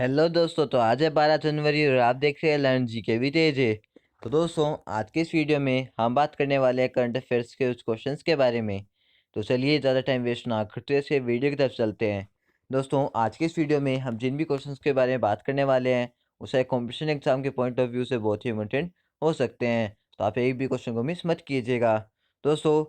Hello दोस्तों, तो आज है 12 जनवरी और आप देख रहे हैं लर्न जी के भी तेज है। तो दोस्तों, आज के इस वीडियो में हम बात करने वाले हैं करंट अफेयर्स के कुछ क्वेश्चंस के बारे में। तो चलिए ज़्यादा टाइम वेस्ट ना करते हुए वीडियो की तरफ चलते हैं। दोस्तों, आज के इस वीडियो में हम जिन भी क्वेश्चंस के बारे में बात करने वाले हैं उसे कॉम्पिटिशन एग्जाम के पॉइंट ऑफ व्यू से बहुत ही इंपॉर्टेंट हो सकते हैं, तो आप एक भी क्वेश्चन को मिस मत कीजिएगा। दोस्तों,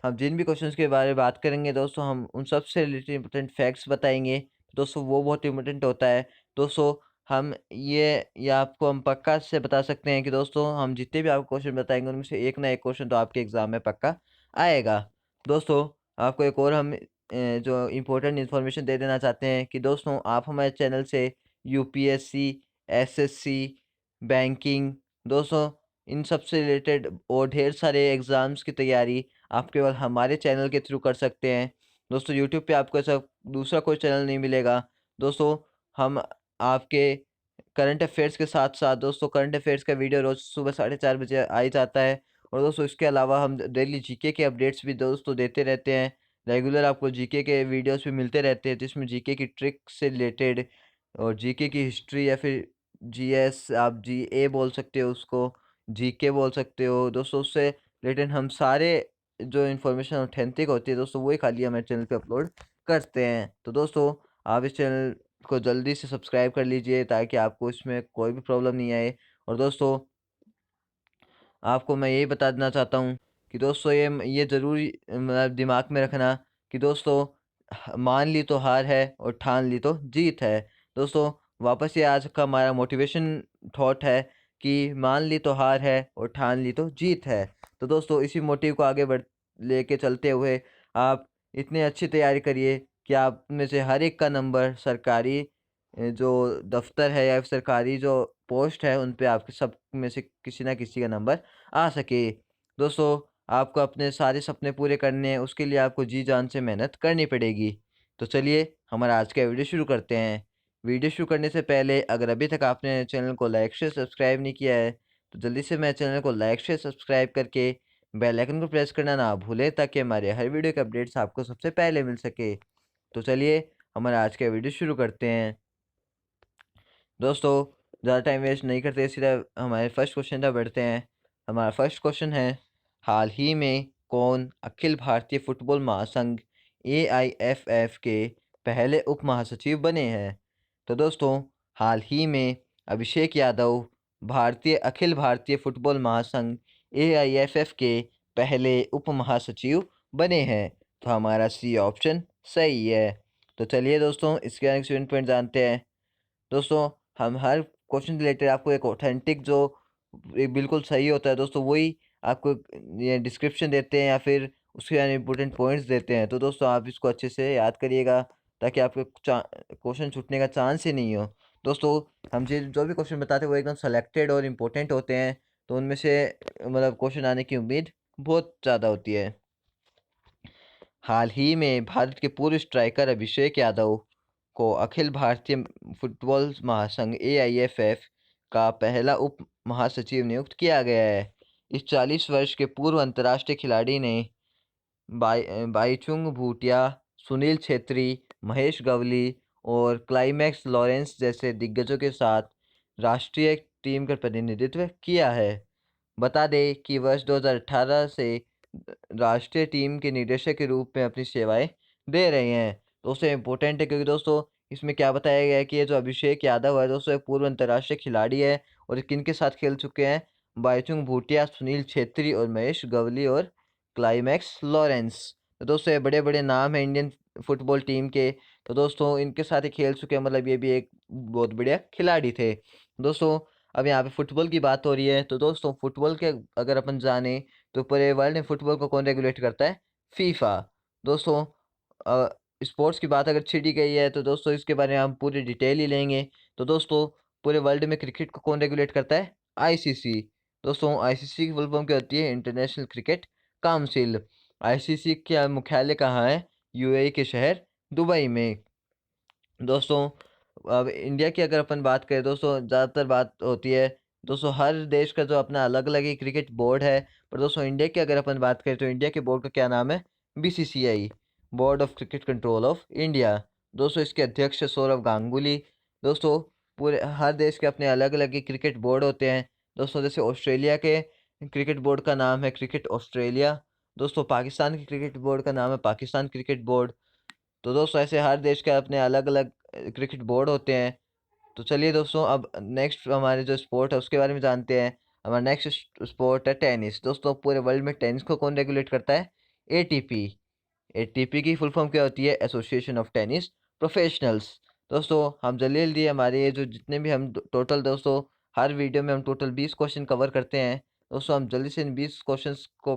हम जिन भी क्वेश्चंस के बारे में बात करेंगे दोस्तों, हम उन सबसे रिलेटेड इंपॉर्टेंट फैक्ट्स बताएंगे। दोस्तों, वो बहुत इंपॉर्टेंट होता है। दोस्तों, हम ये आपको हम पक्का से बता सकते हैं कि दोस्तों, हम जितने भी आपको क्वेश्चन बताएंगे उनमें से एक ना एक क्वेश्चन तो आपके एग्जाम में पक्का आएगा। दोस्तों, आपको एक और हम जो इम्पोर्टेंट इन्फॉर्मेशन दे देना चाहते हैं कि दोस्तों, आप हमारे चैनल से यूपीएससी, एसएससी, बैंकिंग, दोस्तों इन सब से रिलेटेड और ढेर सारे एग्ज़ाम्स की तैयारी आप केवल हमारे चैनल के थ्रू कर सकते हैं। दोस्तों, यूट्यूब पे आपको ऐसा दूसरा कोई चैनल नहीं मिलेगा। दोस्तों, हम आपके करंट अफेयर्स के साथ साथ दोस्तों करंट अफेयर्स का वीडियो रोज़ सुबह 4:30 बजे आ ही जाता है। और दोस्तों, इसके अलावा हम डेली जीके के अपडेट्स भी दोस्तों देते रहते हैं। रेगुलर आपको जीके के वीडियोस भी मिलते रहते हैं, जिसमें जीके की ट्रिक से रिलेटेड और जीके की हिस्ट्री या फिर जीएस, आप जीए बोल सकते हो उसको, जीके बोल सकते हो दोस्तों, उससे रिलेटेड हम सारे जो इन्फॉर्मेशन ऑथेंटिक होती है दोस्तों, वही खाली हमारे चैनल पे अपलोड करते हैं। तो दोस्तों, आप इस चैनल को जल्दी से सब्सक्राइब कर लीजिए ताकि आपको इसमें कोई भी प्रॉब्लम नहीं आए। और दोस्तों, आपको मैं यही बता देना चाहता हूँ कि दोस्तों, ये ज़रूरी मतलब दिमाग में रखना कि दोस्तों, मान ली तो हार है और ठान ली तो जीत है। दोस्तों, वापस ये आज का हमारा मोटिवेशन थॉट है कि मान ली तो हार है और ठान ली तो जीत है। तो दोस्तों, इसी मोटिव को आगे बढ़ लेके चलते हुए आप इतनी अच्छी तैयारी करिए कि आप में से हर एक का नंबर सरकारी जो दफ्तर है या सरकारी जो पोस्ट है उन पे आपके सब में से किसी ना किसी का नंबर आ सके। दोस्तों, आपको अपने सारे सपने पूरे करने हैं, उसके लिए आपको जी जान से मेहनत करनी पड़ेगी। तो चलिए हमारा आज का वीडियो शुरू करते हैं। वीडियो शुरू करने से पहले अगर अभी तक आपने चैनल को लाइक शेयर सब्सक्राइब नहीं किया है तो जल्दी से मेरे चैनल को लाइक शेयर सब्सक्राइब करके बेल आइकन को प्रेस करना ना भूलें, ताकि हमारे हर वीडियो के अपडेट्स आपको सबसे पहले मिल सके। तो चलिए हमारा आज का वीडियो शुरू करते हैं। दोस्तों, ज़्यादा टाइम वेस्ट नहीं करते, सीधा हमारे फर्स्ट क्वेश्चन तक बढ़ते हैं। हमारा फर्स्ट क्वेश्चन है, हाल ही में कौन अखिल भारतीय फुटबॉल महासंघ AIFF के पहले उप महासचिव बने हैं? तो दोस्तों, हाल ही में अभिषेक यादव अखिल भारतीय फुटबॉल महासंघ AIFF के पहले उप महासचिव बने हैं। तो हमारा सी ऑप्शन सही है। तो चलिए दोस्तों, इसके नेक्स्ट पॉइंट जानते हैं। दोस्तों, हम हर क्वेश्चन रिलेटेड आपको एक ऑथेंटिक जो एक बिल्कुल सही होता है दोस्तों, वही आपको ये डिस्क्रिप्शन देते हैं या फिर उसके इम्पोर्टेंट पॉइंट्स देते हैं। तो दोस्तों, आप इसको अच्छे से याद करिएगा ताकि आपके क्वेश्चन छूटने का चांस ही नहीं हो। दोस्तों, हम जो भी क्वेश्चन बताते हैं वो एकदम सेलेक्टेड और इम्पोर्टेंट होते हैं, तो उनमें से मतलब क्वेश्चन आने की उम्मीद बहुत ज़्यादा होती है। हाल ही में भारत के पूर्व स्ट्राइकर अभिषेक यादव को अखिल भारतीय फुटबॉल महासंघ AIFF का पहला उप महासचिव नियुक्त किया गया है। इस 40 वर्ष के पूर्व अंतर्राष्ट्रीय खिलाड़ी ने बाईचुंग भूटिया, सुनील छेत्री, महेश गवली और क्लाइमैक्स लॉरेंस जैसे दिग्गजों के साथ राष्ट्रीय टीम का प्रतिनिधित्व किया है। बता दें कि वर्ष 2018 से राष्ट्रीय टीम के निदेशक के रूप में अपनी सेवाएं दे रहे हैं। दोस्तों, इम्पोर्टेंट है क्योंकि दोस्तों, इसमें क्या बताया गया है कि ये जो अभिषेक यादव है दोस्तों, एक पूर्व अंतर्राष्ट्रीय खिलाड़ी है और किन के साथ खेल चुके हैं? बाईचुंग भूटिया, सुनील छेत्री और महेश गवली और क्लाइमैक्स लॉरेंस। तो दोस्तों, ये बड़े बड़े नाम हैं इंडियन फुटबॉल टीम के। तो दोस्तों, इनके साथ ही खेल चुके हैं, मतलब ये भी एक बहुत बढ़िया खिलाड़ी थे। दोस्तों, अब यहाँ पे फुटबॉल की बात हो रही है, तो दोस्तों फुटबॉल के अगर अपन जाने तो पूरे वर्ल्ड में फुटबॉल को कौन रेगुलेट करता है? फीफा। दोस्तों, स्पोर्ट्स की बात अगर छिड़ी गई है तो दोस्तों इसके बारे में हम पूरी डिटेल ही लेंगे। तो दोस्तों, पूरे वर्ल्ड में क्रिकेट को कौन रेगुलेट करता है? ICC। दोस्तों, ICC की फुल फॉर्म क्या होती है? International cricket council. ICC का मुख्यालय कहाँ है? UAE के शहर दुबई में। दोस्तों, अब इंडिया की अगर अपन बात करें दोस्तों, ज़्यादातर बात होती है दोस्तों, हर देश का जो अपना अलग अलग ही क्रिकेट बोर्ड है। पर दोस्तों, इंडिया की अगर अपन बात करें तो इंडिया के बोर्ड का क्या नाम है? BCCI, board of cricket control of India. दोस्तों, इसके अध्यक्ष है सौरव गांगुली। दोस्तों, पूरे हर देश के अपने अलग अलग क्रिकेट बोर्ड होते हैं दोस्तों। जैसे ऑस्ट्रेलिया के क्रिकेट बोर्ड का नाम है क्रिकेट ऑस्ट्रेलिया दोस्तों। पाकिस्तान के क्रिकेट बोर्ड का नाम है पाकिस्तान क्रिकेट बोर्ड। तो दोस्तों ऐसे हर देश के अपने अलग अलग क्रिकेट बोर्ड होते हैं। तो चलिए दोस्तों अब नेक्स्ट हमारे जो स्पोर्ट है उसके बारे में जानते हैं। हमारा नेक्स्ट स्पोर्ट है टेनिस दोस्तों। पूरे वर्ल्ड में टेनिस को कौन रेगुलेट करता है? एटीपी। एटीपी की फुल फॉर्म क्या होती है? Association of tennis professionals. दोस्तों हम जल्दी जल्दी हमारे ये जो जितने भी हम टोटल दोस्तों हर वीडियो में हम टोटल 20 क्वेश्चन कवर करते हैं दोस्तों। हम जल्दी से इन 20 क्वेश्चंस को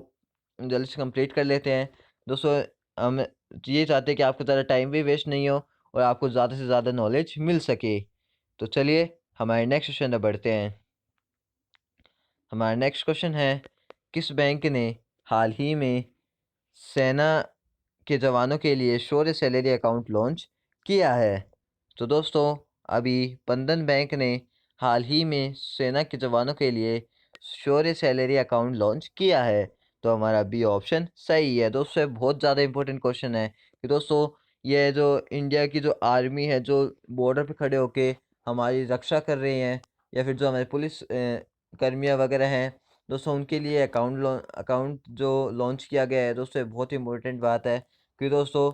जल्दी से कंप्लीट कर लेते हैं दोस्तों। हम ये चाहते हैं कि आपको ज़्यादा टाइम भी वेस्ट नहीं हो और आपको ज़्यादा से ज़्यादा नॉलेज मिल सके। तो चलिए हमारे नेक्स्ट क्वेश्चन में बढ़ते हैं। हमारा नेक्स्ट क्वेश्चन है, किस बैंक ने हाल ही में सेना के जवानों के लिए शौर्य सैलरी अकाउंट लॉन्च किया है? तो दोस्तों अभी बंधन बैंक ने हाल ही में सेना के जवानों के लिए शौर्य सैलरी अकाउंट लॉन्च किया है। तो हमारा बी ऑप्शन सही है दोस्तों। ये बहुत ज़्यादा इंपॉर्टेंट क्वेश्चन है कि दोस्तों ये जो इंडिया की जो आर्मी है जो बॉर्डर पे खड़े होके हमारी रक्षा कर रही हैं या फिर जो हमारे पुलिस कर्मियाँ वगैरह हैं दोस्तों, उनके लिए अकाउंट जो लॉन्च किया गया है दोस्तों, ये बहुत ही इम्पोर्टेंट बात है। क्योंकि दोस्तों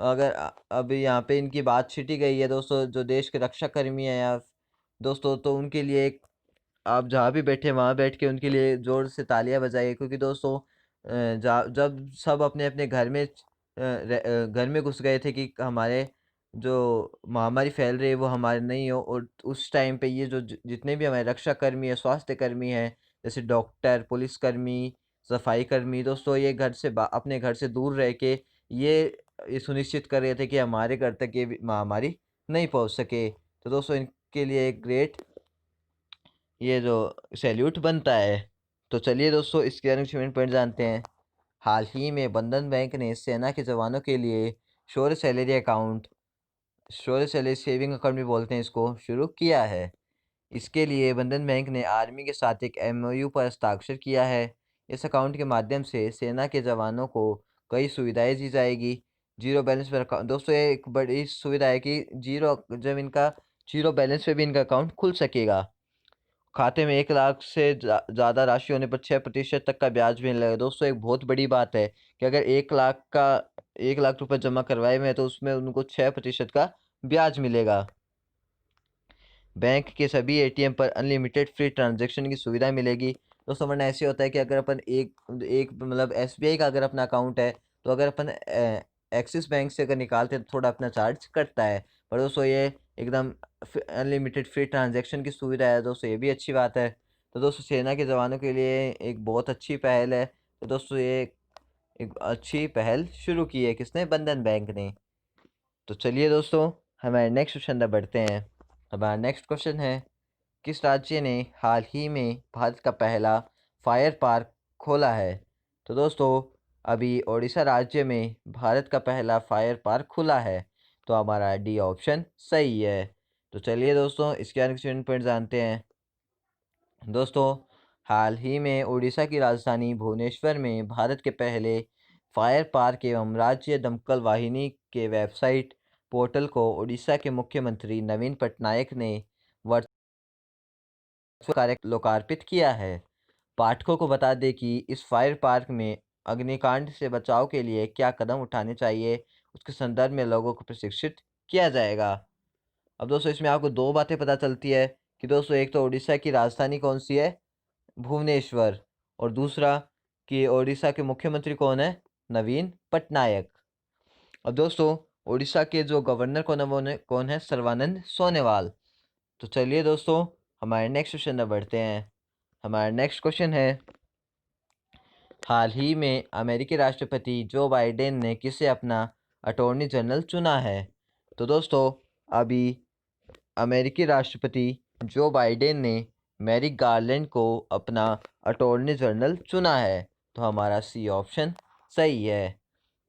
अगर अभी यहाँ पे इनकी बात छिटी गई है दोस्तों, जो देश के रक्षा कर्मी हैं या दोस्तों, तो उनके लिए एक आप जहाँ भी बैठे वहाँ बैठ के उनके लिए ज़ोर से तालियां बजाइए। क्योंकि दोस्तों जब सब अपने अपने घर में घुस गए थे कि हमारे जो महामारी फैल रही है वो हमारे नहीं हो, और उस टाइम पे ये जो जितने भी हमारे रक्षा कर्मी है, स्वास्थ्य कर्मी हैं, जैसे डॉक्टर, पुलिसकर्मी, सफाई कर्मी दोस्तों, ये अपने घर से दूर रह के ये सुनिश्चित कर रहे थे कि हमारे घर तक ये महामारी नहीं पहुंच सके। तो दोस्तों इनके लिए एक ग्रेट ये जो सैल्यूट बनता है। तो चलिए दोस्तों इसके अचीवमेंट पॉइंट जानते हैं। हाल ही में बंधन बैंक ने सेना के जवानों के लिए शौर्य सैलरी अकाउंट, शौर्य सैलरी सेविंग अकाउंट भी बोलते हैं इसको, शुरू किया है। इसके लिए बंधन बैंक ने आर्मी के साथ एक एमओयू पर हस्ताक्षर किया है। इस अकाउंट के माध्यम से सेना के जवानों को कई सुविधाएं दी जाएगी। जीरो बैलेंस पर अकाउंट दोस्तों, ये एक बड़ी सुविधा है कि जीरो बैलेंस पे भी इनका अकाउंट खुल सकेगा। खाते में 1 लाख से ज़्यादा राशि होने पर 6% तक का ब्याज भी मिलेगा दोस्तों। एक बहुत बड़ी बात है कि अगर 1 लाख रुपए जमा करवाए हुए हैं तो उसमें उनको 6% का ब्याज मिलेगा। बैंक के सभी एटीएम पर अनलिमिटेड फ्री ट्रांजैक्शन की सुविधा मिलेगी दोस्तों। वरना ऐसे होता है कि अगर अपन एक एक मतलब एसबीआई का अगर अपना अकाउंट है तो अगर अपन एक्सिस बैंक से अगर निकालते हैं तो थोड़ा अपना चार्ज कटता है। पर दोस्तों ये एकदम अनलिमिटेड फ्री ट्रांजैक्शन की सुविधा है दोस्तों, ये भी अच्छी बात है। तो दोस्तों सेना के जवानों के लिए एक बहुत अच्छी पहल है। तो दोस्तों ये एक अच्छी पहल शुरू की है किसने? बंधन बैंक ने। तो चलिए दोस्तों हमारे नेक्स्ट क्वेश्चन तक बढ़ते हैं। हमारा नेक्स्ट क्वेश्चन है, किस राज्य ने हाल ही में भारत का पहला फायर पार्क खोला है? तो दोस्तों अभी ओडिशा राज्य में भारत का पहला फायर पार्क खुला है। तो हमारा डी ऑप्शन सही है। तो चलिए दोस्तों इसके आगे पॉइंट जानते हैं। दोस्तों हाल ही में उड़ीसा की राजधानी भुवनेश्वर में भारत के पहले फायर पार्क एवं राज्य दमकल वाहिनी के वेबसाइट पोर्टल को उड़ीसा के मुख्यमंत्री नवीन पटनायक ने कार्य लोकार्पित किया है। पाठकों को बता दें कि इस फायर पार्क में अग्निकांड से बचाव के लिए क्या कदम उठाने चाहिए, उसके संदर्भ में लोगों को प्रशिक्षित किया जाएगा। अब दोस्तों इसमें आपको दो बातें पता चलती है कि दोस्तों एक तो उड़ीसा की राजधानी कौन सी है? भुवनेश्वर। और दूसरा कि उड़ीसा के मुख्यमंत्री कौन है? नवीन पटनायक। और दोस्तों उड़ीसा के जो गवर्नर कौन है? सर्बानंद सोनोवाल। तो चलिए दोस्तों हमारे नेक्स्ट क्वेश्चन में बढ़ते हैं। हमारा नेक्स्ट क्वेश्चन है, हाल ही में अमेरिकी राष्ट्रपति जो बाइडेन ने किसे अपना अटॉर्नी जनरल चुना है? तो दोस्तों अभी अमेरिकी राष्ट्रपति जो बाइडेन ने मैरिक गारलैंड को अपना अटॉर्नी जनरल चुना है। तो हमारा सी ऑप्शन सही है।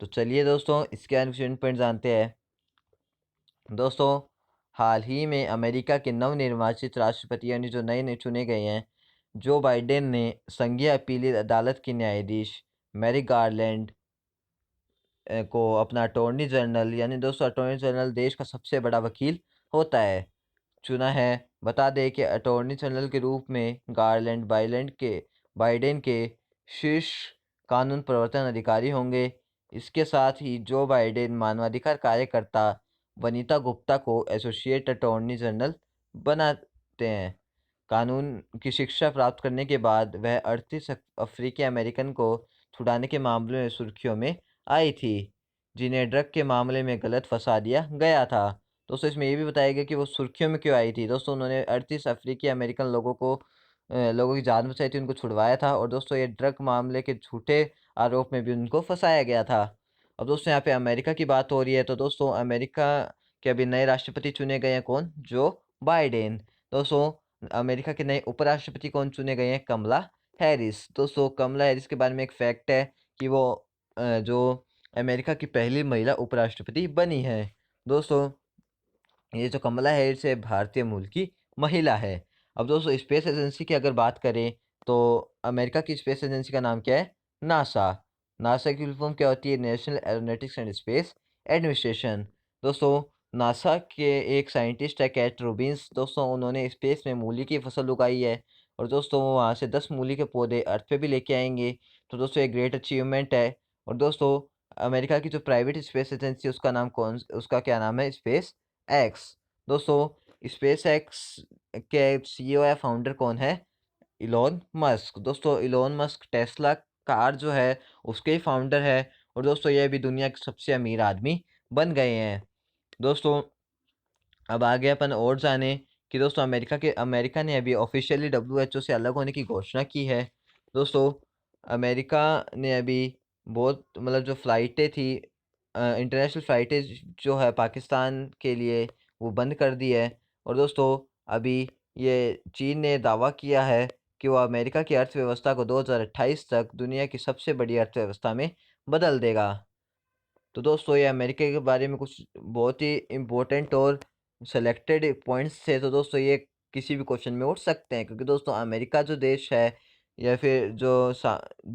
तो चलिए दोस्तों इसके आगे पॉइंट जानते हैं। दोस्तों हाल ही में अमेरिका के नवनिर्वाचित राष्ट्रपति यानी जो नए नए चुने गए हैं, जो बाइडेन ने संघीय अपीली अदालत के न्यायाधीश मैरिक गारलैंड को अपना अटॉर्नी जनरल, यानी दोस्तों अटॉर्नी जनरल देश का सबसे बड़ा वकील होता है, चुना है। बता दें कि अटॉर्नी जनरल के रूप में गारलैंड बाइडेन के शीर्ष कानून प्रवर्तन अधिकारी होंगे। इसके साथ ही जो बाइडेन मानवाधिकार कार्यकर्ता वनीता गुप्ता को एसोसिएट अटॉर्नी जनरल बनाते हैं। कानून की शिक्षा प्राप्त करने के बाद वह 38 अफ्रीकी अमेरिकन को छुड़ाने के मामले में सुर्खियों में आई थी, जिन्हें ड्रग के मामले में गलत फंसा दिया गया था। दोस्तों इसमें ये भी बताया गया कि वो सुर्खियों में क्यों आई थी। दोस्तों उन्होंने 38 अफ्रीकी अमेरिकन लोगों की जान बचाई थी, उनको छुड़वाया था। और दोस्तों ये ड्रग मामले के झूठे आरोप में भी उनको फंसाया गया था। अब दोस्तों यहाँ पे अमेरिका की बात हो रही है, तो दोस्तों अमेरिका के अभी नए राष्ट्रपति चुने गए हैं। कौन? Joe Biden. दोस्तों अमेरिका के नए उपराष्ट्रपति कौन चुने गए हैं? कमला हैरिस। दोस्तों कमला हैरिस के बारे में एक फैक्ट है कि वो जो अमेरिका की पहली महिला उपराष्ट्रपति बनी है। दोस्तों ये जो कमला हैरिस है भारतीय मूल की महिला है। अब दोस्तों स्पेस एजेंसी की अगर बात करें तो अमेरिका की स्पेस एजेंसी का नाम क्या है? नासा। नासा की फुल फॉर्म क्या होती है? National aeronautics and space administration. दोस्तों नासा के एक साइंटिस्ट है कैट रोबिन्स। दोस्तों उन्होंने स्पेस में मूली की फसल उगाई है और दोस्तों वो वहाँ से 10 मूली के पौधे अर्थ पे भी लेके आएंगे। तो दोस्तों एक ग्रेट अचीवमेंट है। और दोस्तों अमेरिका की जो प्राइवेट स्पेस एजेंसी उसका क्या नाम है? Space x. दोस्तों स्पेस एक्स के सीईओ या फाउंडर कौन है? Elon Musk. दोस्तों इलॉन मस्क टेस्ला कार जो है उसके ही फाउंडर है। और दोस्तों ये भी दुनिया के सबसे अमीर आदमी बन गए हैं। दोस्तों अब आगे अपन और जाने कि दोस्तों अमेरिका ने अभी ऑफिशियली WHO से अलग होने की घोषणा की है। दोस्तों अमेरिका ने अभी बहुत मतलब जो फ़्लाइटें थी इंटरनेशनल फ़्लाइटें जो है पाकिस्तान के लिए वो बंद कर दी है। और दोस्तों अभी ये चीन ने दावा किया है कि वो अमेरिका की अर्थव्यवस्था को 2028 तक दुनिया की सबसे बड़ी अर्थव्यवस्था में बदल देगा। तो दोस्तों ये अमेरिका के बारे में कुछ बहुत ही इम्पोर्टेंट और सेलेक्टेड पॉइंट्स थे। तो दोस्तों ये किसी भी क्वेश्चन में उठ सकते हैं, क्योंकि दोस्तों अमेरिका जो देश है या फिर जो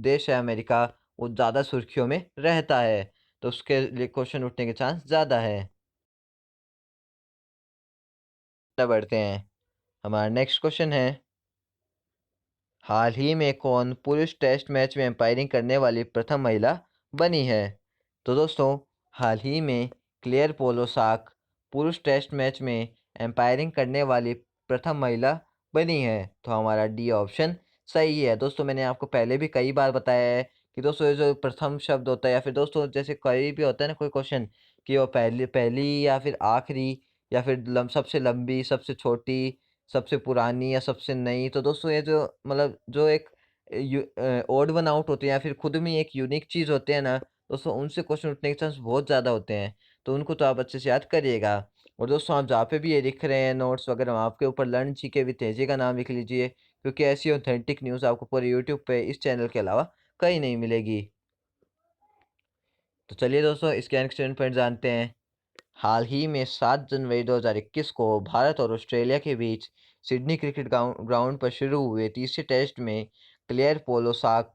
देश है अमेरिका, वो ज़्यादा सुर्खियों में रहता है, तो उसके लिए क्वेश्चन उठने के चांस ज़्यादा है। बढ़ते हैं, हमारा नेक्स्ट क्वेश्चन है, हाल ही में कौन पुरुष टेस्ट मैच में एम्पायरिंग करने वाली प्रथम महिला बनी है? तो दोस्तों हाल ही में क्लेयर पोलोसाक पुरुष टेस्ट मैच में एम्पायरिंग करने वाली प्रथम महिला बनी है। तो हमारा डी ऑप्शन सही है। दोस्तों मैंने आपको पहले भी कई बार बताया है कि दोस्तों ये जो प्रथम शब्द होता है या फिर दोस्तों जैसे कहीं भी होता है ना कोई क्वेश्चन कि वो पहली पहली या फिर आखिरी या फिर सबसे लंबी, सबसे छोटी, सबसे पुरानी या सबसे नई, तो दोस्तों ये जो मतलब जो एक ओड वन आउट होते हैं या फिर खुद में एक यूनिक चीज़ होते हैं ना दोस्तों, उनसे क्वेश्चन उठने के चांस बहुत ज़्यादा होते हैं। तो उनको तो आप अच्छे से याद करिएगा। और दोस्तों आप जहाँ पे भी ये लिख रहे हैं नोट्स वगैरह, वहाँ आपके ऊपर लर्न जीके विद तेजी का नाम लिख लीजिए, क्योंकि ऐसी ऑथेंटिक न्यूज़ आपको पूरे यूट्यूब पे इस चैनल के अलावा कहीं नहीं मिलेगी। तो चलिए दोस्तों इसके नेक्स्ट पॉइंट जानते हैं। हाल ही में 7 जनवरी 2021 को भारत और ऑस्ट्रेलिया के बीच सिडनी क्रिकेट ग्राउंड पर शुरू हुए तीसरे टेस्ट में क्लेयर पोलोसाक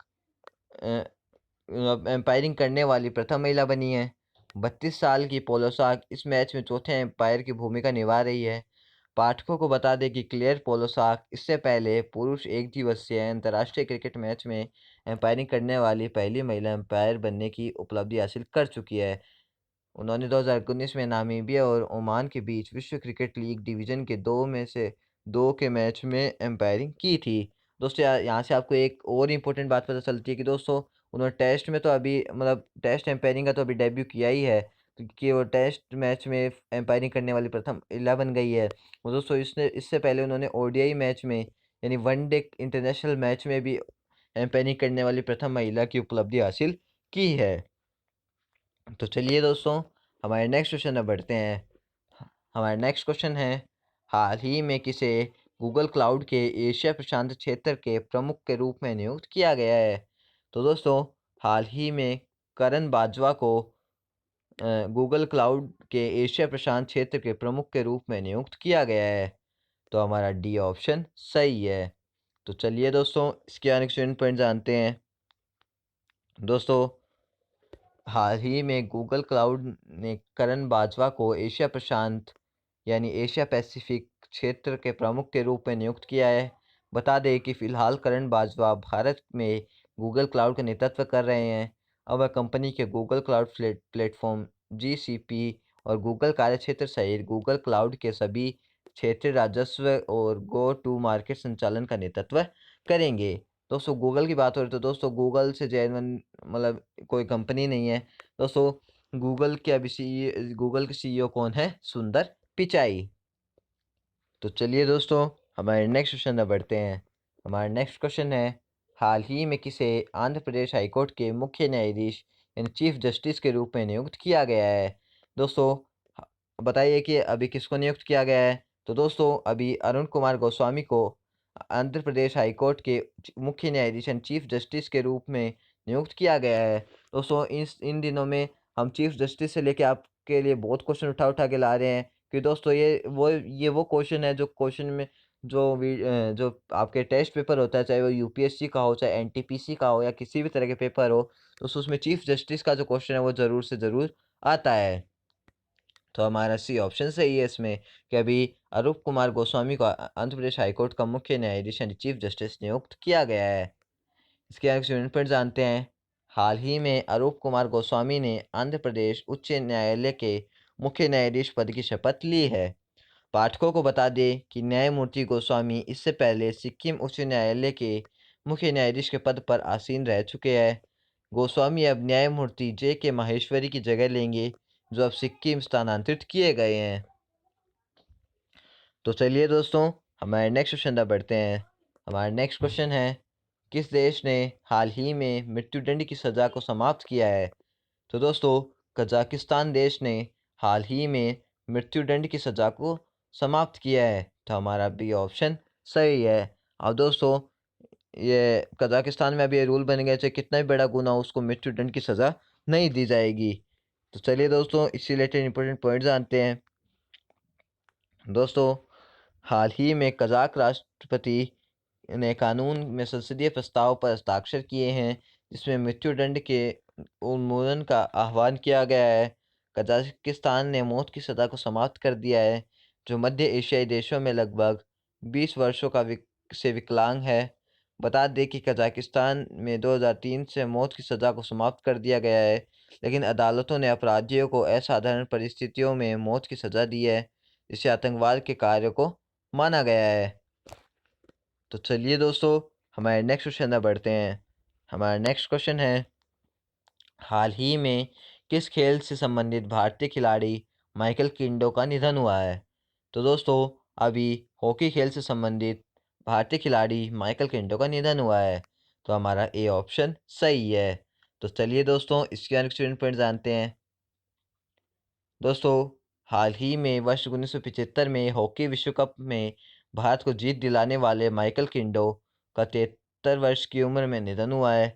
एम्पायरिंग करने वाली प्रथम महिला बनी है। 32 साल की पोलोसाक इस मैच में चौथे एम्पायर की भूमिका निभा रही है। पाठकों को बता दें कि क्लेयर पोलोसाक इससे पहले पुरुष एक दिवसीय अंतर्राष्ट्रीय क्रिकेट मैच में एम्पायरिंग करने वाली पहली महिला एम्पायर बनने की उपलब्धि हासिल कर चुकी है। उन्होंने 2019 में नामीबिया और ओमान के बीच विश्व क्रिकेट लीग डिवीज़न के दो के मैच में एम्पायरिंग की थी। दोस्तों यहाँ से आपको एक और इम्पोर्टेंट बात पता चलती है कि दोस्तों उन्होंने टेस्ट में तो अभी मतलब टेस्ट एम्पायरिंग का तो अभी डेब्यू किया ही है, क्योंकि वो टेस्ट मैच में एम्पायरिंग करने वाली प्रथम महिला बन गई है। और दोस्तों इससे पहले उन्होंने ओडीआई मैच में यानी वनडे इंटरनेशनल मैच में भी एम्पायरिंग करने वाली प्रथम महिला की उपलब्धि हासिल की है। तो चलिए दोस्तों हमारे नेक्स्ट क्वेश्चन में बढ़ते हैं। हमारा नेक्स्ट क्वेश्चन है, हाल ही में किसे गूगल क्लाउड के एशिया प्रशांत क्षेत्र के प्रमुख के रूप में नियुक्त किया गया है? तो दोस्तों हाल ही में करण बाजवा को गूगल क्लाउड के एशिया प्रशांत क्षेत्र के प्रमुख के रूप में नियुक्त किया गया है। तो हमारा डी ऑप्शन सही है। तो चलिए दोस्तों इसके नेक्स्ट पॉइंट जानते हैं। दोस्तों हाल ही में गूगल क्लाउड ने करण बाजवा को एशिया प्रशांत यानी एशिया पैसिफिक क्षेत्र के प्रमुख के रूप में नियुक्त किया है। बता दें कि फ़िलहाल करण बाजवा भारत में गूगल क्लाउड का नेतृत्व कर रहे हैं। अब वह कंपनी के गूगल क्लाउड प्लेटफॉर्म GCP और गूगल कार्यक्षेत्र सहित गूगल क्लाउड के सभी क्षेत्रीय राजस्व और गो टू मार्केट संचालन का नेतृत्व करेंगे। दोस्तों गूगल की बात हो रही तो दोस्तों गूगल से जेन्युइन मतलब कोई कंपनी नहीं है। दोस्तों गूगल के CEO कौन है? सुंदर पिचाई। तो चलिए दोस्तों हमारे नेक्स्ट क्वेश्चन में बढ़ते हैं। हमारा नेक्स्ट क्वेश्चन है, हाल ही में किसे आंध्र प्रदेश हाईकोर्ट के मुख्य न्यायाधीश यानी चीफ जस्टिस के रूप में नियुक्त किया गया है? दोस्तों बताइए कि अभी किसको नियुक्त किया गया है? तो दोस्तों अभी अरुण कुमार गोस्वामी को आंध्र प्रदेश हाईकोर्ट के मुख्य न्यायाधीश एंड चीफ जस्टिस के रूप में नियुक्त किया गया है। दोस्तों इन दिनों में हम चीफ जस्टिस से लेके आपके लिए बहुत क्वेश्चन उठा उठा के ला रहे हैं कि दोस्तों ये वो क्वेश्चन है जो क्वेश्चन में जो आपके टेस्ट पेपर होता है, चाहे वो UPSC का हो, चाहे NTPC का हो या किसी भी तरह के पेपर हो, तो उसमें चीफ जस्टिस का जो क्वेश्चन है वो ज़रूर से ज़रूर आता है। तो हमारा सी ऑप्शन सही है इसमें कि अभी अरूप कुमार गोस्वामी को आंध्र प्रदेश हाईकोर्ट का मुख्य न्यायाधीश एंड चीफ जस्टिस नियुक्त किया गया है। इसके आगे स्टूडेंट पॉइंट जानते हैं। हाल ही में अरूप कुमार गोस्वामी ने आंध्र प्रदेश उच्च न्यायालय के मुख्य न्यायाधीश पद की शपथ ली है। पाठकों को बता दें कि न्यायमूर्ति गोस्वामी इससे पहले सिक्किम उच्च न्यायालय के मुख्य न्यायाधीश के पद पर आसीन रह चुके हैं। गोस्वामी अब न्यायमूर्ति JK माहेश्वरी की जगह लेंगे, जो अब सिक्किम स्थानांतरित किए गए हैं। तो चलिए दोस्तों हमारे नेक्स्ट क्वेश्चन तक बढ़ते हैं। हमारा नेक्स्ट क्वेश्चन है, किस देश ने हाल ही में मृत्युदंड की सज़ा को समाप्त किया है? तो दोस्तों कजाकिस्तान देश ने हाल ही में मृत्युदंड की सज़ा को समाप्त किया है। तो हमारा बी ऑप्शन सही है। अब दोस्तों ये कजाकिस्तान में अभी ये रूल बन गया, चाहे कितना भी बड़ा गुनाह हो उसको मृत्युदंड की सज़ा नहीं दी जाएगी। तो चलिए दोस्तों इससे रिलेटेड इंपॉर्टेंट पॉइंट जानते हैं। दोस्तों हाल ही में कजाक राष्ट्रपति ने कानून में संसदीय प्रस्ताव पर हस्ताक्षर किए हैं, जिसमें मृत्युदंड के उन्मूलन का आह्वान किया गया है। कजाकिस्तान ने मौत की सज़ा को समाप्त कर दिया है, जो मध्य एशियाई देशों में लगभग 20 वर्षों से विकलांग है। बता दें कि कजाकिस्तान में 2003 से मौत की सज़ा को समाप्त कर दिया गया है, लेकिन अदालतों ने अपराधियों को असाधारण परिस्थितियों में मौत की सज़ा दी है, जिसे आतंकवाद के कार्य को माना गया है। तो चलिए दोस्तों हमारे नेक्स्ट क्वेश्चन में बढ़ते हैं। हमारा नेक्स्ट क्वेश्चन है, हाल ही में किस खेल से संबंधित भारतीय खिलाड़ी माइकल किंडो का निधन हुआ है? तो दोस्तों अभी हॉकी खेल से संबंधित भारतीय खिलाड़ी माइकल किंडो का निधन हुआ है। तो हमारा ए ऑप्शन सही है। तो चलिए दोस्तों इसके अनेक स्टूडेंट पॉइंट जानते हैं। दोस्तों हाल ही में वर्ष 1975 में हॉकी विश्व कप में भारत को जीत दिलाने वाले माइकल किंडो का 73 वर्ष की उम्र में निधन हुआ है।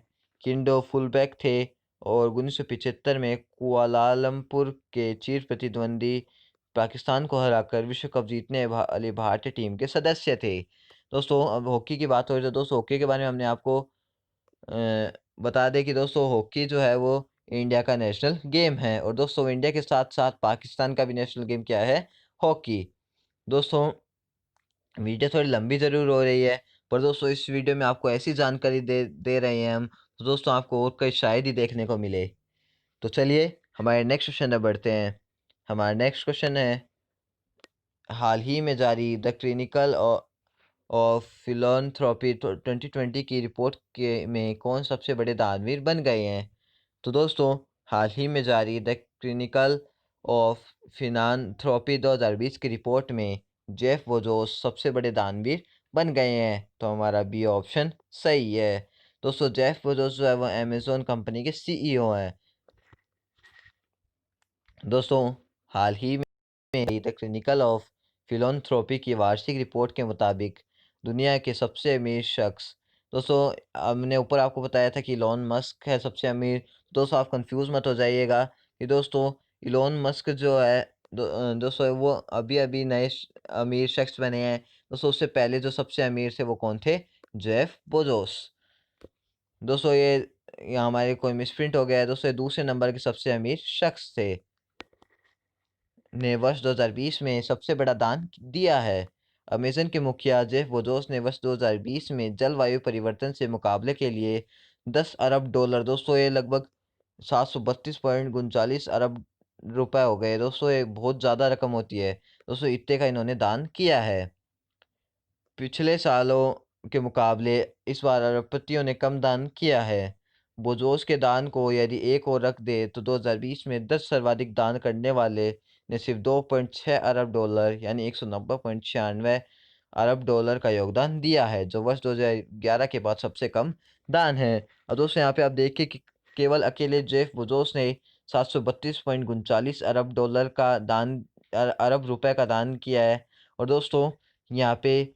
किंडो फुलबैक थे और 1975 में कुआलालंपुर के चिर प्रतिद्वंदी पाकिस्तान को हराकर विश्व कप जीतने वाली भारतीय टीम के सदस्य थे। दोस्तों अब हॉकी की बात हो रही है, तो दोस्तों हॉकी के बारे में हमने आपको बता दें कि दोस्तों हॉकी जो है वो इंडिया का नेशनल गेम है, और दोस्तों इंडिया के साथ साथ पाकिस्तान का भी नेशनल गेम क्या है? हॉकी। दोस्तों वीडियो थोड़ी लंबी ज़रूर हो रही है, पर दोस्तों इस वीडियो में आपको ऐसी जानकारी दे रहे हैं हम, तो दोस्तों आपको और कई शायद ही देखने को मिले। तो चलिए हमारे नेक्स्ट क्वेश्चन में बढ़ते हैं। हमारा नेक्स्ट क्वेश्चन है, हाल ही में जारी द क्लिनिकल ऑफ फिलॉन्थ्रोपी 2020 की रिपोर्ट के में कौन सबसे बड़े दानवीर बन गए हैं? तो दोस्तों हाल ही में जारी द क्लिनिकल ऑफ फिनांथ्रोपी 2020 की रिपोर्ट में जेफ बेजोस सबसे बड़े दानवीर बन गए हैं। तो हमारा बी ऑप्शन सही है। दोस्तों जेफ बेजोस जो है वो अमेज़ॉन कंपनी के CEO हैं। दोस्तों हाल ही में द क्लिनिकल ऑफ फिलॉन्थ्रोपी की वार्षिक रिपोर्ट के मुताबिक दुनिया के सबसे अमीर शख्स, दोस्तों हमने ऊपर आपको बताया था कि इलॉन मस्क है सबसे अमीर। दोस्तों आप कंफ्यूज मत हो जाइएगा कि दोस्तों इलॉन मस्क जो है दोस्तों वो अभी अभी नए अमीर शख्स बने हैं। दोस्तों उससे पहले जो सबसे अमीर थे वो कौन थे? Jeff Bezos. दोस्तों ये हमारे कोई मिसप्रिंट हो गया है। दोस्तों ये दूसरे नंबर के सबसे अमीर शख्स थे, ने वर्ष 2020 में सबसे बड़ा दान दिया है। अमेज़न के मुखिया जेफ बेज़ोस ने वर्ष 2020 में जलवायु परिवर्तन से मुकाबले के लिए 10 अरब डॉलर, दोस्तों ये लगभग 732.39 अरब रुपए हो गए। दोस्तों ये बहुत ज़्यादा रकम होती है। दोस्तों इतने का इन्होंने दान किया है। पिछले सालों के मुकाबले इस बार अरबपतियों ने कम दान किया है। बेज़ोस के दान को यदि एक ओर रख दें तो 2020 में 10 सर्वाधिक दान करने वाले ने सिर्फ 2.6 अरब डॉलर यानी 190.96 अरब डॉलर का योगदान दिया है, जो वर्ष 2011 के बाद सबसे कम दान है। और दोस्तों यहाँ पे आप देखिए कि केवल अकेले जेफ बेज़ोस ने 732.39 अरब डॉलर का दान अरब रुपए का दान किया है। और दोस्तों यहाँ पे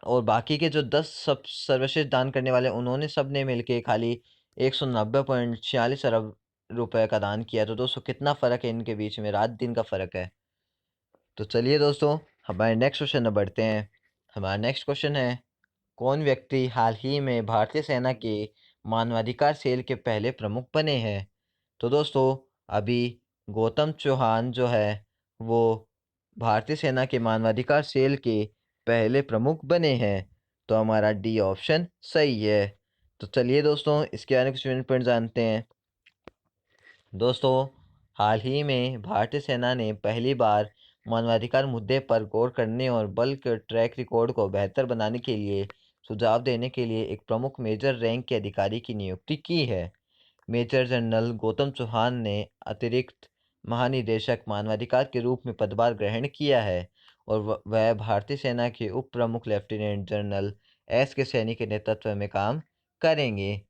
और बाकी के जो 10 सब सर्वश्रेष्ठ दान करने वाले उन्होंने सब ने मिलके खाली 190.46 अरब रुपए का दान किया। तो दोस्तों कितना फ़र्क है इनके बीच में, रात दिन का फ़र्क है। तो चलिए दोस्तों हमारे नेक्स्ट क्वेश्चन में बढ़ते हैं। हमारा नेक्स्ट क्वेश्चन है, कौन व्यक्ति हाल ही में भारतीय सेना के मानवाधिकार सेल के पहले प्रमुख बने हैं? तो दोस्तों अभी गौतम चौहान जो है वो भारतीय सेना के मानवाधिकार सेल के पहले प्रमुख बने हैं। तो हमारा डी ऑप्शन सही है। तो चलिए दोस्तों इसके आने कुछ पॉइंट जानते हैं। दोस्तों हाल ही में भारतीय सेना ने पहली बार मानवाधिकार मुद्दे पर गौर करने और बल के ट्रैक रिकॉर्ड को बेहतर बनाने के लिए सुझाव देने के लिए एक प्रमुख मेजर रैंक के अधिकारी की नियुक्ति की है। मेजर जनरल गौतम चौहान ने अतिरिक्त महानिदेशक मानवाधिकार के रूप में पदभार ग्रहण किया है और वह भारतीय सेना के उप प्रमुख लेफ्टिनेंट जनरल एस के सैनी के नेतृत्व में काम करेंगे।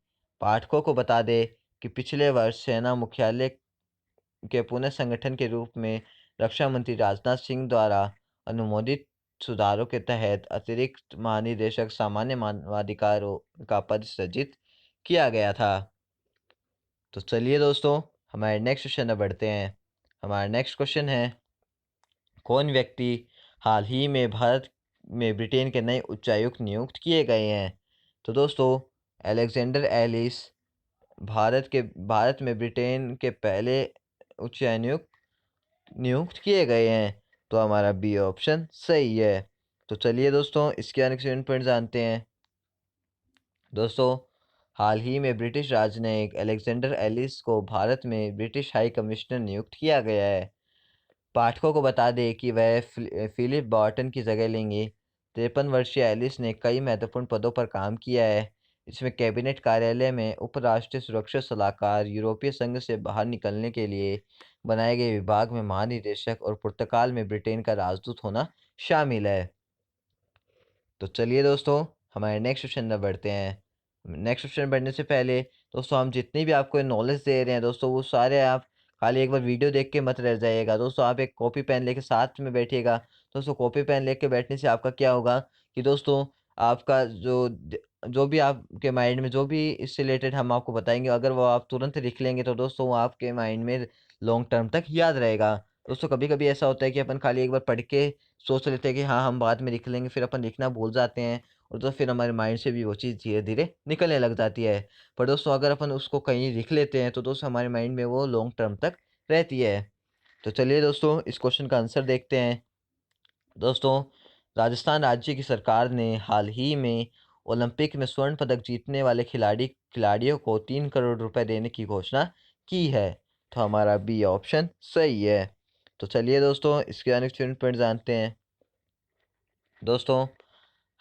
पाठकों को बता दें कि पिछले वर्ष सेना मुख्यालय के पुनः संगठन के रूप में रक्षा मंत्री राजनाथ सिंह द्वारा अनुमोदित सुधारों के तहत अतिरिक्त महानिदेशक सामान्य मानवाधिकारों का पद सृजित किया गया था। तो चलिए दोस्तों हमारे नेक्स्ट क्वेश्चन में बढ़ते हैं। हमारा नेक्स्ट क्वेश्चन है, कौन व्यक्ति हाल ही में भारत में ब्रिटेन के नए उच्चायुक्त नियुक्त किए गए हैं? तो दोस्तों अलेक्जेंडर एलिस भारत में ब्रिटेन के पहले उच्चायुक्त नियुक्त किए गए हैं। तो हमारा बी ऑप्शन सही है। तो चलिए दोस्तों इसके आने पॉइंट जानते हैं। दोस्तों हाल ही में ब्रिटिश राजनयिक अलेक्जेंडर एलिस को भारत में ब्रिटिश हाई कमिश्नर नियुक्त किया गया है। पाठकों को बता दें कि वह फिलिप बॉर्टन की जगह लेंगे। 53 वर्षीय एलिस ने कई महत्वपूर्ण पदों पर काम किया है। इसमें कैबिनेट कार्यालय में उपराष्ट्रीय सुरक्षा सलाहकार, यूरोपीय संघ से बाहर निकलने के लिए बनाए गए विभाग में महानिदेशक और पुर्तगाल में ब्रिटेन का राजदूत होना शामिल है। तो चलिए दोस्तों हमारे नेक्स्ट क्वेश्चन में बढ़ते हैं। नेक्स्ट क्वेश्चन बढ़ने से पहले दोस्तों हम जितनी भी आपको नॉलेज दे रहे हैं दोस्तों वो सारे आप खाली एक बार वीडियो देख के मत रह जाइएगा। दोस्तों आप एक कॉपी पेन लेके साथ में बैठिएगा। दोस्तों कॉपी पेन लेके बैठने से आपका क्या होगा कि दोस्तों आपका जो भी आपके माइंड में जो भी इससे रिलेटेड हम आपको बताएंगे, अगर वो आप तुरंत लिख लेंगे तो दोस्तों वो आपके माइंड में लॉन्ग टर्म तक याद रहेगा। दोस्तों कभी कभी ऐसा होता है कि अपन खाली एक बार पढ़ के सोच लेते हैं कि हाँ हम बाद में लिख लेंगे, फिर अपन लिखना भूल जाते हैं और तो फिर हमारे माइंड से भी वो चीज़ धीरे धीरे निकलने लग जाती है। पर दोस्तों अगर अपन उसको कहीं लिख लेते हैं तो दोस्तों हमारे माइंड में वो लॉन्ग टर्म तक रहती है। तो चलिए दोस्तों इस क्वेश्चन का आंसर देखते हैं। दोस्तों राजस्थान राज्य की सरकार ने हाल ही में ओलंपिक में स्वर्ण पदक जीतने वाले खिलाड़ियों को 3 करोड़ रुपए देने की घोषणा की है। तो हमारा बी ऑप्शन सही है। तो चलिए दोस्तों इसके अनेक पॉइंट जानते हैं। दोस्तों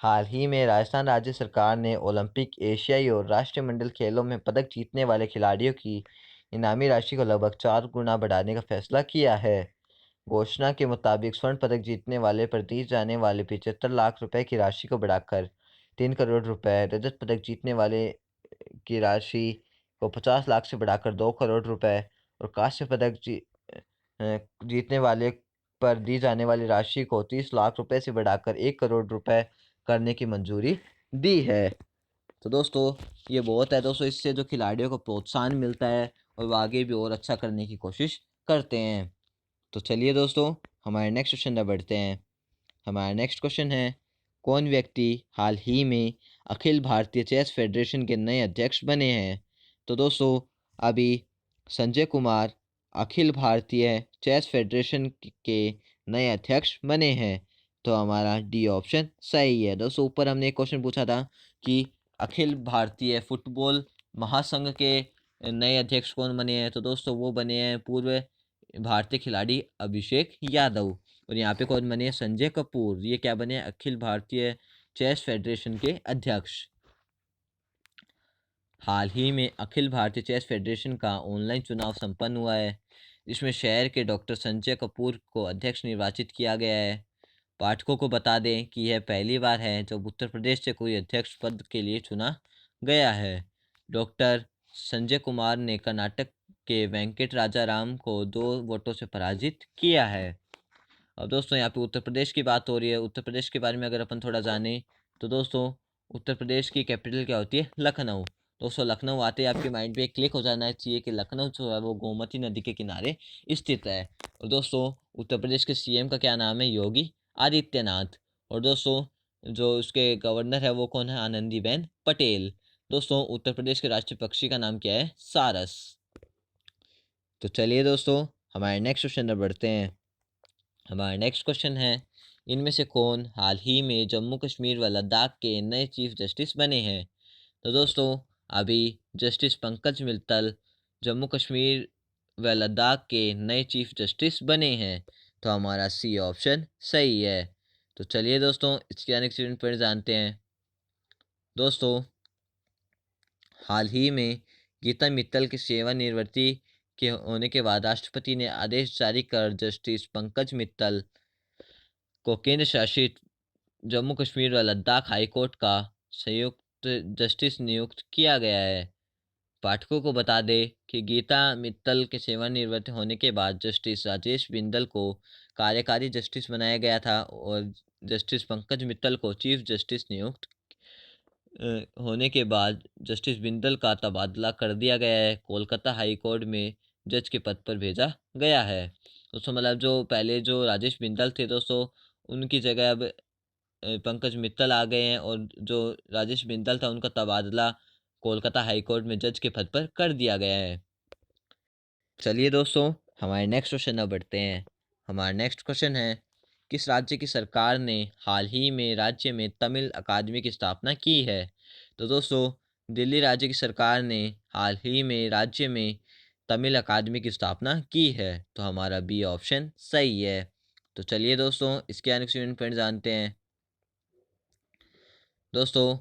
हाल ही में राजस्थान राज्य सरकार ने ओलंपिक, एशियाई और राष्ट्रमंडल खेलों में पदक जीतने वाले खिलाड़ियों की इनामी राशि को लगभग 4 गुना बढ़ाने का फैसला किया है। घोषणा के मुताबिक स्वर्ण पदक जीतने वाले पर दी जाने वाले 75 लाख रुपए की राशि को बढ़ाकर 3 करोड़ रुपए, रजत पदक जीतने वाले की राशि को 50 लाख से बढ़ाकर 2 करोड़ रुपए और कांस्य पदक जीतने वाले पर दी जाने वाली राशि को 30 लाख रुपए से बढ़ाकर 1 करोड़ रुपए करने की मंजूरी दी है। तो दोस्तों ये बहुत है दोस्तों, इससे जो खिलाड़ियों को प्रोत्साहन मिलता है और वो आगे भी और अच्छा करने की कोशिश करते हैं। तो चलिए दोस्तों हमारे नेक्स्ट क्वेश्चन में बढ़ते हैं। हमारा नेक्स्ट क्वेश्चन है, कौन व्यक्ति हाल ही में अखिल भारतीय चेस फेडरेशन के नए अध्यक्ष बने हैं? तो दोस्तों अभी संजय कुमार अखिल भारतीय चेस फेडरेशन के नए अध्यक्ष बने हैं। तो हमारा डी ऑप्शन सही है। दोस्तों ऊपर हमने एक क्वेश्चन पूछा था कि अखिल भारतीय फुटबॉल महासंघ के नए अध्यक्ष कौन बने हैं, तो दोस्तों वो बने हैं पूर्व भारतीय खिलाड़ी अभिषेक यादव। और यहाँ पे कौन बने हैं, संजय कपूर, ये क्या बने, अखिल भारतीय चेस फेडरेशन के अध्यक्ष। हाल ही में अखिल भारतीय चेस फेडरेशन का ऑनलाइन चुनाव संपन्न हुआ है। इसमें शहर के डॉक्टर संजय कपूर को अध्यक्ष निर्वाचित किया गया है। पाठकों को बता दें कि यह पहली बार है जब उत्तर प्रदेश से कोई अध्यक्ष पद के लिए चुना गया है। डॉक्टर संजय कुमार ने कर्नाटक के वेंकट राजा राम को 2 वोटों से पराजित किया है। अब दोस्तों यहाँ पे उत्तर प्रदेश की बात हो रही है। उत्तर प्रदेश के बारे में अगर अपन थोड़ा जाने तो दोस्तों उत्तर प्रदेश की कैपिटल क्या होती है, लखनऊ। दोस्तों लखनऊ आते ही आपके माइंड पे क्लिक हो जाना चाहिए कि लखनऊ जो है वो गोमती नदी के किनारे स्थित है। और दोस्तों उत्तर प्रदेश के सीएम का क्या नाम है, योगी आदित्यनाथ। और दोस्तों जो उसके गवर्नर है वो कौन है, आनंदीबेन पटेल। दोस्तों उत्तर प्रदेश के राष्ट्रीय पक्षी का नाम क्या है, सारस। तो चलिए दोस्तों हमारे नेक्स्ट क्वेश्चन पर बढ़ते हैं। हमारा नेक्स्ट क्वेश्चन है, इनमें से कौन हाल ही में जम्मू कश्मीर व लद्दाख के नए चीफ जस्टिस बने हैं। तो दोस्तों अभी जस्टिस पंकज मित्तल जम्मू कश्मीर व लद्दाख के नए चीफ जस्टिस बने हैं। तो हमारा सी ऑप्शन सही है। तो चलिए दोस्तों इसके अनेक पॉइंट जानते हैं। दोस्तों हाल ही में गीता मित्तल की सेवानिवृत्ति के होने के बाद राष्ट्रपति ने आदेश जारी कर जस्टिस पंकज मित्तल को केंद्र शासित जम्मू कश्मीर व लद्दाख हाईकोर्ट का संयुक्त जस्टिस नियुक्त किया गया है। पाठकों को बता दें कि गीता मित्तल के सेवानिवृत्त होने के बाद जस्टिस राजेश बिंदल को कार्यकारी जस्टिस बनाया गया था और जस्टिस पंकज मित्तल को चीफ जस्टिस नियुक्त होने के बाद जस्टिस बिंदल का तबादला कर दिया गया है। कोलकाता हाई कोर्ट में जज के पद पर भेजा गया है। दोस्तों मतलब जो पहले जो राजेश बिंदल थे दोस्तों उनकी जगह अब पंकज मित्तल आ गए हैं और जो राजेश बिंदल था उनका तबादला कोलकाता हाई कोर्ट में जज के पद पर कर दिया गया है। चलिए दोस्तों हमारे नेक्स्ट क्वेश्चन अब बढ़ते हैं। हमारा नेक्स्ट क्वेश्चन है, किस राज्य की सरकार ने हाल ही में राज्य में तमिल अकादमी की स्थापना की है। तो दोस्तों दिल्ली राज्य की सरकार ने हाल ही में राज्य में तमिल अकादमी की स्थापना की है। तो हमारा बी ऑप्शन सही है। तो चलिए दोस्तों इसके अनेक पॉइंट जानते हैं। दोस्तों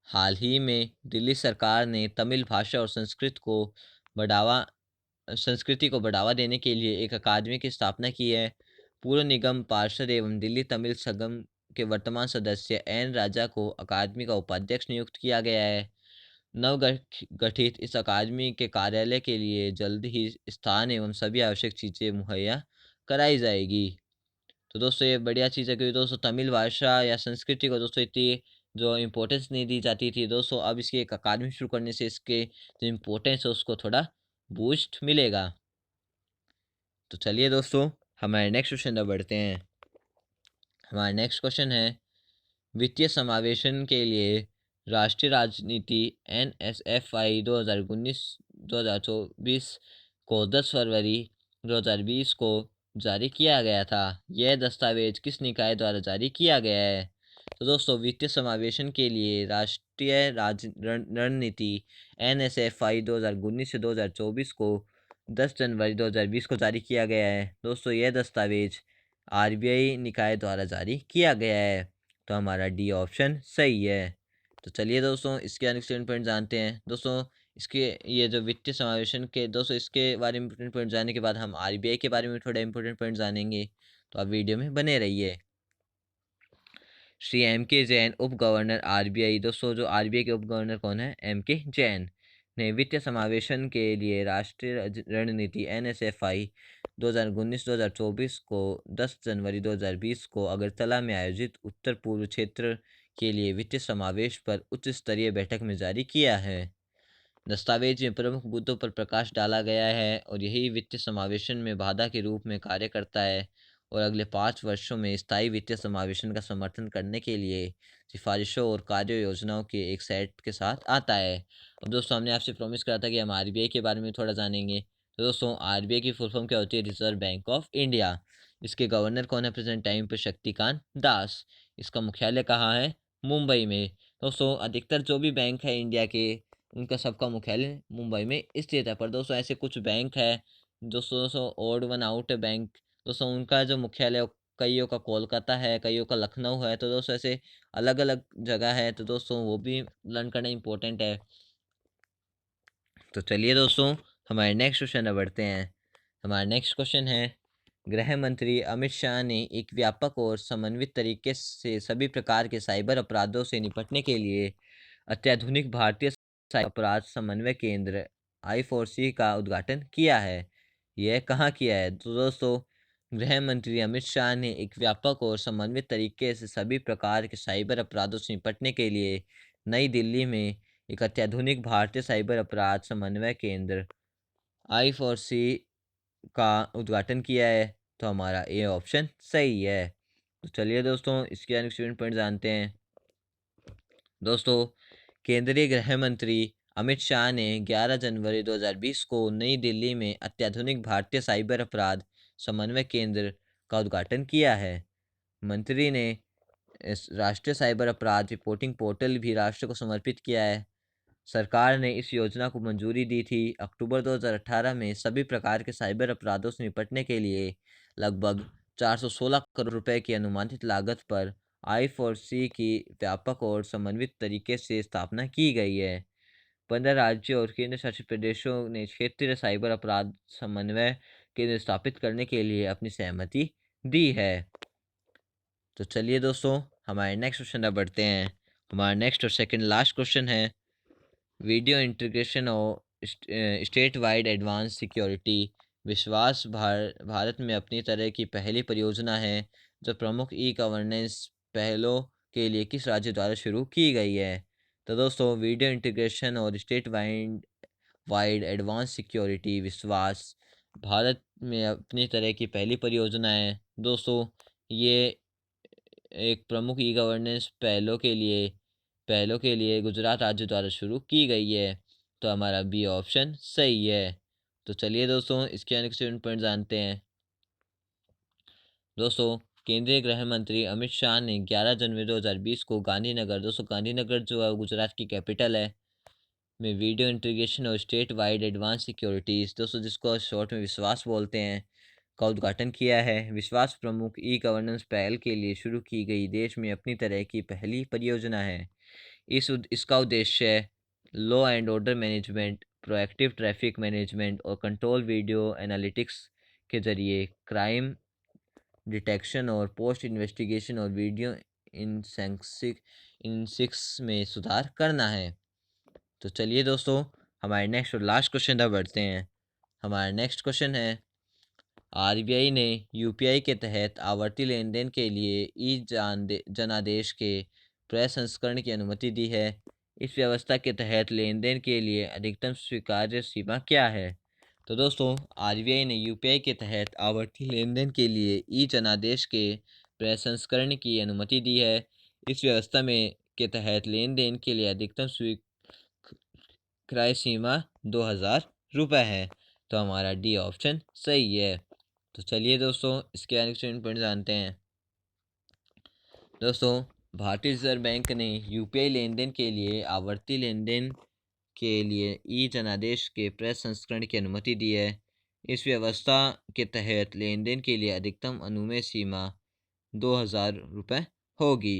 हाल ही में दिल्ली सरकार ने तमिल भाषा और संस्कृति को बढ़ावा देने के लिए एक अकादमी की स्थापना की है। पूर्व निगम पार्षद एवं दिल्ली तमिल संगम के वर्तमान सदस्य एन राजा को अकादमी का उपाध्यक्ष नियुक्त किया गया है। नवगठित इस अकादमी के कार्यालय के लिए जल्द ही स्थान एवं सभी आवश्यक चीज़ें मुहैया कराई जाएगी। तो दोस्तों ये बढ़िया चीज़ है क्योंकि दोस्तों तमिल भाषा या संस्कृति को दोस्तों इतनी जो इम्पोर्टेंस नहीं दी जाती थी दोस्तों, अब इसकी एक अकादमी शुरू करने से इसके जो इम्पोर्टेंस है उसको थोड़ा बूस्ट मिलेगा। तो चलिए दोस्तों हमारे नेक्स्ट क्वेश्चन पर बढ़ते हैं। हमारा नेक्स्ट क्वेश्चन है, वित्तीय समावेशन के लिए राष्ट्रीय राजनीति NSFI 2019-2024 को 10 फरवरी 2020 को जारी किया गया था। यह दस्तावेज किस निकाय द्वारा जारी किया गया है। तो दोस्तों वित्तीय समावेशन के लिए राष्ट्रीय रणनीति NSFI 2019 से 2024 को 10 जनवरी 2020 को जारी किया गया है। दोस्तों यह दस्तावेज RBI निकाय द्वारा जारी किया गया है। तो हमारा डी ऑप्शन सही है। तो चलिए दोस्तों इसके अनेक पॉइंट जानते हैं। दोस्तों इसके ये जो वित्तीय समावेशन के दोस्तों इसके बारे में इंपॉर्टेंट पॉइंट जानने के बाद हम RBI के बारे में थोड़ा इंपॉर्टेंट पॉइंट जानेंगे। तो आप वीडियो में बने रहिए। श्री M.K. जैन उप गवर्नर RBI। दोस्तों जो RBI के उप गवर्नर कौन है, M.K. जैन ने वित्तीय समावेशन के लिए राष्ट्रीय रणनीति NSFI 2019-2024 को 10 जनवरी 2020 को अगरतला में आयोजित उत्तर पूर्व क्षेत्र के लिए वित्तीय समावेश पर उच्च स्तरीय बैठक में जारी किया है। दस्तावेज में प्रमुख मुद्दों पर प्रकाश डाला गया है और यही वित्तीय समावेशन में बाधा के रूप में कार्य करता है और अगले 5 वर्षों में स्थायी वित्तीय समावेशन का समर्थन करने के लिए सिफारिशों और कार्य योजनाओं के एक सेट के साथ आता है। अब दोस्तों हमने आपसे प्रॉमिस करा था कि हम RBI के बारे में थोड़ा जानेंगे। तो दोस्तों RBI की फुल फॉर्म क्या होती है, रिजर्व बैंक ऑफ इंडिया। इसके गवर्नर कौन है प्रेजेंट टाइम पे? शक्तिकांत दास। इसका मुख्यालय कहाँ है? मुंबई में। दोस्तों अधिकतर जो भी बैंक है इंडिया के, उनका सबका मुख्यालय मुंबई में स्थित है। पर दोस्तों ऐसे कुछ बैंक है दोस्तों ऑड वन आउट बैंक, दोस्तों उनका जो मुख्यालय कईयों का कोलकाता है, कईयों का लखनऊ है। तो दोस्तों ऐसे अलग अलग जगह है, तो दोस्तों वो भी लर्न करना इम्पोर्टेंट है। तो चलिए दोस्तों हमारे नेक्स्ट क्वेश्चन में बढ़ते हैं। हमारा नेक्स्ट क्वेश्चन है, गृह मंत्री अमित शाह ने एक व्यापक और समन्वित तरीके से सभी प्रकार के साइबर अपराधों से निपटने के लिए अत्याधुनिक भारतीय साइबर अपराध समन्वय केंद्र I4C का उद्घाटन किया है। यह कहाँ किया है? तो दोस्तों गृह मंत्री अमित शाह ने एक व्यापक और समन्वित तरीके से सभी प्रकार के साइबर अपराधों से निपटने के लिए नई दिल्ली में एक अत्याधुनिक भारतीय साइबर अपराध समन्वय केंद्र I4C का उद्घाटन किया है। तो हमारा ए ऑप्शन सही है। तो चलिए दोस्तों इसके अनेक पॉइंट जानते हैं। दोस्तों केंद्रीय गृह मंत्री अमित शाह ने 11 जनवरी 2020 को नई दिल्ली में अत्याधुनिक भारतीय साइबर अपराध समन्वय केंद्र का उद्घाटन किया है। मंत्री ने इस राष्ट्रीय साइबर अपराध रिपोर्टिंग पोर्टल भी राष्ट्र को समर्पित किया है। सरकार ने इस योजना को मंजूरी दी थी। अक्टूबर 2018 में सभी प्रकार के साइबर अपराधों से निपटने के लिए लगभग 416 करोड़ रुपए की अनुमानित लागत पर I4C की व्यापक और समन्वित तरीके से स्थापना की गई है। 15 राज्यों और केंद्र शासित प्रदेशों ने क्षेत्रीय साइबर अपराध समन्वय केंद्र स्थापित करने के लिए अपनी सहमति दी है। तो चलिए दोस्तों हमारे नेक्स्ट क्वेश्चन पर बढ़ते हैं। हमारा नेक्स्ट और सेकंड लास्ट क्वेश्चन है, वीडियो इंटीग्रेशन और स्टेट वाइड एडवांस सिक्योरिटी विश्वास भारत में अपनी तरह की पहली परियोजना है जो प्रमुख ई गवर्नेंस पहलों के लिए किस राज्य द्वारा शुरू की गई है? तो दोस्तों वीडियो इंटीग्रेशन और स्टेट वाइड एडवांस सिक्योरिटी विश्वास भारत में अपनी तरह की पहली परियोजना है। दोस्तों ये एक प्रमुख ई गवर्नेंस पहलों के लिए गुजरात राज्य द्वारा शुरू की गई है। तो हमारा बी ऑप्शन सही है। तो चलिए दोस्तों इसके अनेक पॉइंट जानते हैं। दोस्तों केंद्रीय गृह मंत्री अमित शाह ने 11 जनवरी 2020 को गांधीनगर, दोस्तों गांधीनगर जो है गुजरात की कैपिटल है, में वीडियो इंटीग्रेशन और स्टेट वाइड एडवांस सिक्योरिटीज़, दोस्तों जिसको शॉर्ट में विश्वास बोलते हैं, का उद्घाटन किया है। विश्वास प्रमुख ई गवर्नेंस पहल के लिए शुरू की गई देश में अपनी तरह की पहली परियोजना है। इसका उद्देश्य law and order management, proactive traffic management और कंट्रोल वीडियो एनालिटिक्स के जरिए क्राइम डिटेक्शन और पोस्ट इन्वेस्टिगेशन और वीडियो इंसिक्स में सुधार करना है। तो चलिए दोस्तों हमारे नेक्स्ट और लास्ट क्वेश्चन तक बढ़ते हैं। हमारा नेक्स्ट क्वेश्चन है, आरबीआई ने यूपीआई के तहत आवर्ती लेन देन के लिए जनादेश के प्रसंस्करण की अनुमति दी है। इस व्यवस्था के तहत लेन देन के लिए अधिकतम स्वीकार्य सीमा क्या है? तो दोस्तों आरबीआई ने यूपीआई के तहत आवर्ती लेन देन के लिए जनादेश के प्रसंस्करण की अनुमति दी है। इस व्यवस्था में के तहत लेन देन के लिए अधिकतम स्वीकार्य सीमा 2000 रुपये है। तो हमारा डी ऑप्शन सही है। तो चलिए दोस्तों इसके अनेक पॉइंट जानते हैं। दोस्तों भारतीय रिजर्व बैंक ने यूपीआई लेन देन के लिए आवर्ती लेन देन के लिए जनादेश के प्रसंस्करण की अनुमति दी है। इस व्यवस्था के तहत लेन देन के लिए अधिकतम अनुमेय सीमा 2000 रुपये होगी।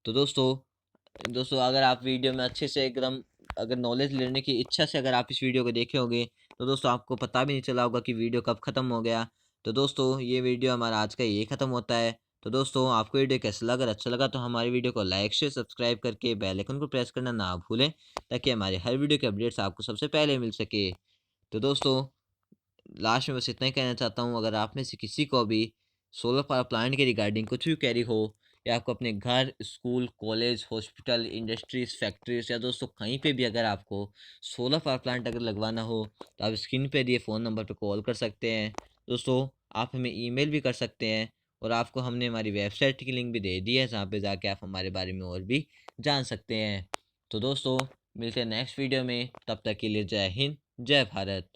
तो दोस्तों अगर आप वीडियो में अच्छे से एकदम अगर नॉलेज लेने की इच्छा से अगर आप इस वीडियो को देखे होंगे तो दोस्तों आपको पता भी नहीं चला होगा कि वीडियो कब ख़त्म हो गया। तो दोस्तों ये वीडियो हमारा आज का ये ख़त्म होता है। तो दोस्तों आपको वीडियो कैसा लगा? अगर अच्छा लगा तो हमारी वीडियो को लाइक शेयर सब्सक्राइब करके बेल आइकन को प्रेस करना ना भूलें, ताकि हमारे हर वीडियो के अपडेट्स आपको सबसे पहले मिल सके। तो दोस्तों लास्ट में बस इतना ही कहना चाहता हूँ, अगर आप में से किसी को भी सोलर पावर प्लांट के रिगार्डिंग कुछ भी क्वेरी हो, या आपको अपने घर, school, college, hospital, industries, factories या दोस्तों कहीं पे भी अगर आपको सोलर पावर प्लांट अगर लगवाना हो तो आप स्क्रीन पे दिए फ़ोन नंबर पे कॉल कर सकते हैं। दोस्तों आप हमें ईमेल भी कर सकते हैं, और आपको हमने हमारी वेबसाइट की लिंक भी दे दी है जहाँ पे जाके आप हमारे बारे में और भी जान सकते हैं। तो दोस्तों मिलते हैं नेक्स्ट वीडियो में, तब तक के लिए जय हिंद, जय भारत।